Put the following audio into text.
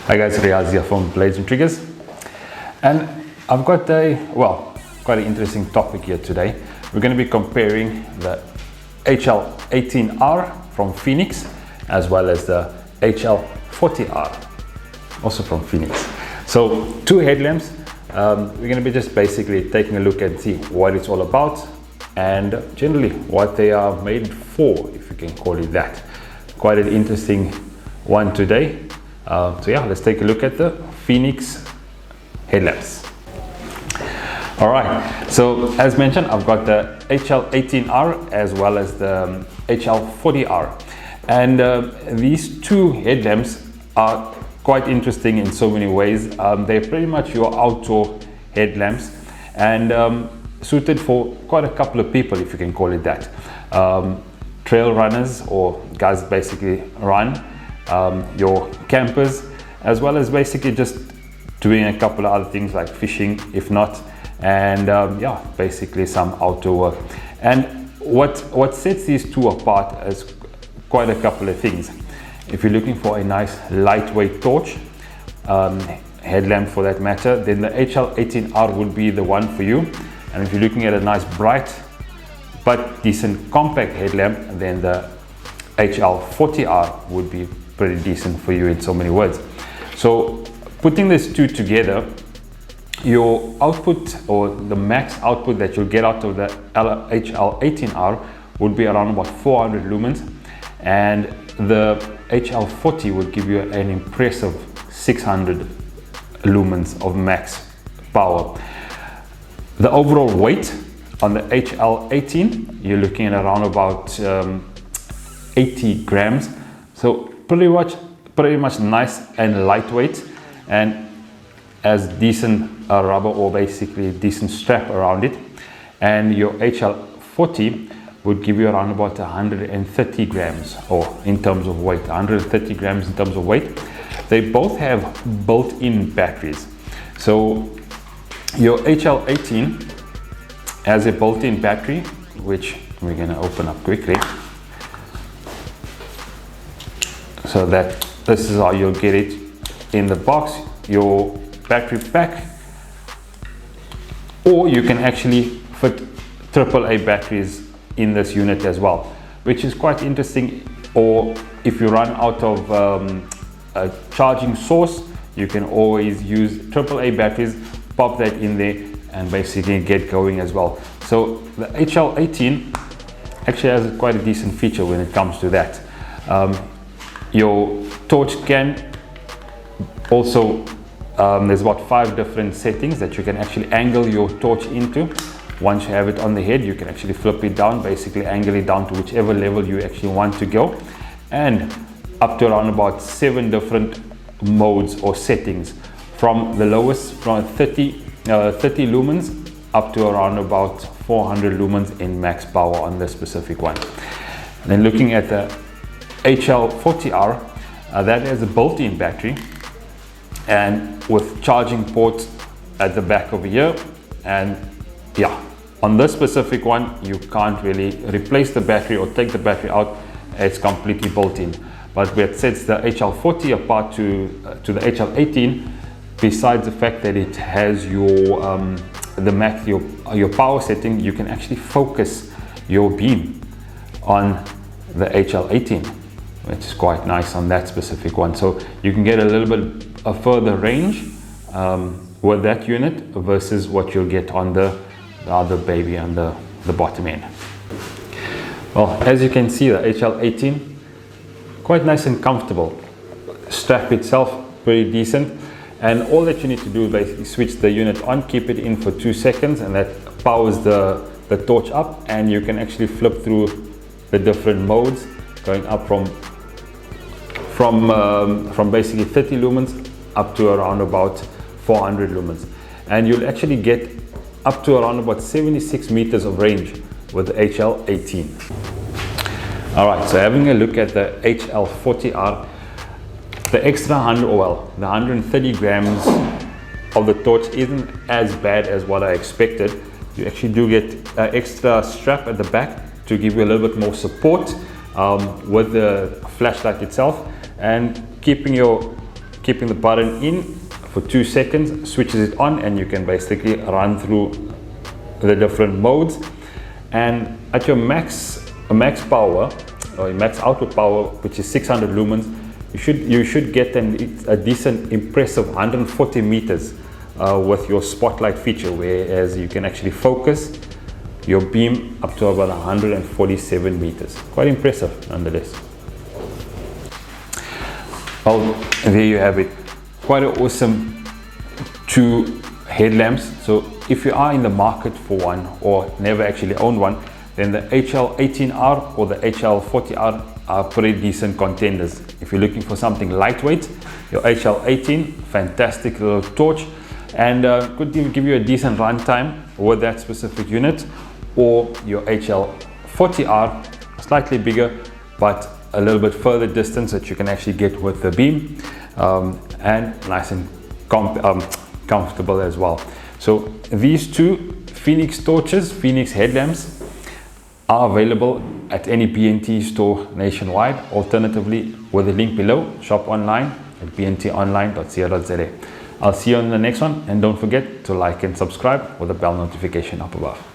Hi guys, Riyaz here from Blades and Triggers, and I've got quite an interesting topic here today. We're going to be comparing the HL18R from Fenix as well as the HL40R, also from Fenix. So two headlamps. We're going to be just basically taking a look and see what it's all about and generally what they are made for, if you can call it that. Quite an interesting one today. So yeah, let's take a look at the Fenix headlamps. All right, so as mentioned, I've got the HL18R as well as the HL40R, and these two headlamps are quite interesting in so many ways. They're pretty much your outdoor headlamps and suited for quite a couple of people, if you can call it that. Trail runners or guys basically run, your campers, as well as basically just doing a couple of other things like fishing if not, and yeah, basically some outdoor work. And what sets these two apart is quite a couple of things. If you're looking for a nice lightweight torch, headlamp for that matter, then the HL18R would be the one for you. And if you're looking at a nice bright but decent compact headlamp, then the HL40R would be pretty decent for you in so many words. So putting these two together, your output or the max output that you'll get out of the HL18R would be around about 400 lumens, and the HL40 would give you an impressive 600 lumens of max power. The overall weight on the HL18, you're looking at around about 80 grams. So pretty much nice and lightweight, and as decent rubber or basically decent strap around it. And your HL40 would give you around about 130 grams, or in terms of weight, 130 grams in terms of weight. They both have built-in batteries. So your HL18 has a built-in battery, which we're going to open up quickly. So that this is how you'll get it in the box, your battery pack, or you can actually fit AAA batteries in this unit as well, which is quite interesting. Or if you run out of a charging source, you can always use AAA batteries, pop that in there and basically get going as well. So the HL18 actually has quite a decent feature when it comes to that. Your torch can also, there's about 5 different settings that you can actually angle your torch into. Once you have it on the head, you can actually flip it down, basically angle it down to whichever level you actually want to go, and up to around about 7 different modes or settings, from the lowest from 30 lumens up to around about 400 lumens in max power on this specific one. And then looking at the HL40R, that has a built-in battery and with charging ports at the back over here. And yeah, on this specific one you can't really replace the battery or take the battery out, it's completely built in. But what sets the HL40 apart to the HL18, besides the fact that it has your your power setting, you can actually focus your beam on the HL18, which is quite nice on that specific one. So you can get a little bit of further range with that unit versus what you'll get on the other baby on the bottom end. Well, as you can see, the HL18 quite nice and comfortable. Strap itself pretty decent, and all that you need to do is basically switch the unit on, keep it in for 2 seconds, and that powers the torch up, and you can actually flip through the different modes, going up from basically 30 lumens up to around about 400 lumens, and you'll actually get up to around about 76 meters of range with the HL18. All right, so having a look at the HL40R, the extra 130 grams of the torch isn't as bad as what I expected. You actually do get an extra strap at the back to give you a little bit more support with the flashlight itself, and keeping the button in for 2 seconds switches it on, and you can basically run through the different modes. And at your max power, or max output power, which is 600 lumens, you should get a decent impressive 140 meters with your spotlight feature, whereas you can actually focus your beam up to about 147 meters. Quite impressive nonetheless. Well, there you have it. Quite an awesome 2 headlamps. So if you are in the market for one or never actually owned one, then the HL18R or the HL40R are pretty decent contenders. If you're looking for something lightweight, your HL18, fantastic little torch, and could even give you a decent runtime with that specific unit, or your HL40R, slightly bigger but a little bit further distance that you can actually get with the beam, and nice and comfortable as well. So these 2 Fenix torches, Fenix headlamps, are available at any BNT store nationwide. Alternatively, with the link below, shop online at bntonline.co.za. I'll see you on the next one, and don't forget to like and subscribe with the bell notification up above.